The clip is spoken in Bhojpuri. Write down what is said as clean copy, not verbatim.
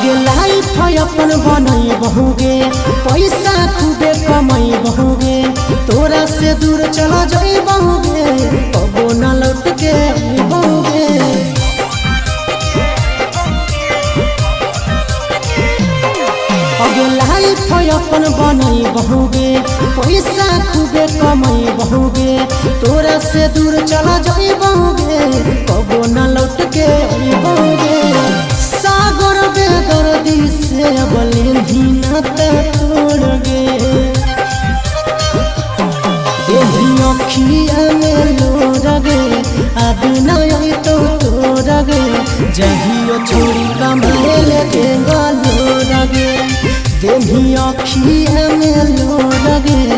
आगे लाइफ अपन बनई बहुगे, पैसा खूबे कमाई बहुगे, तोरा से दूर चला जाई बहुगे, कबो न लौट के बहुगे। आगे लाइफ अपन बनई बहुगे, पैसा खूबे कमाई बहुगे, तोरा से दूर चला जाई बहुगे, कबो न लौट के बहुगे। सागर बेदर्दी से बले धीनता तोड़ गे, यही अखिया में लोर गे, अब नहीं तो तोड़ गे, जहियो छोड़ी कमाए लगे लोर गे, देही अखिया में लोर गे,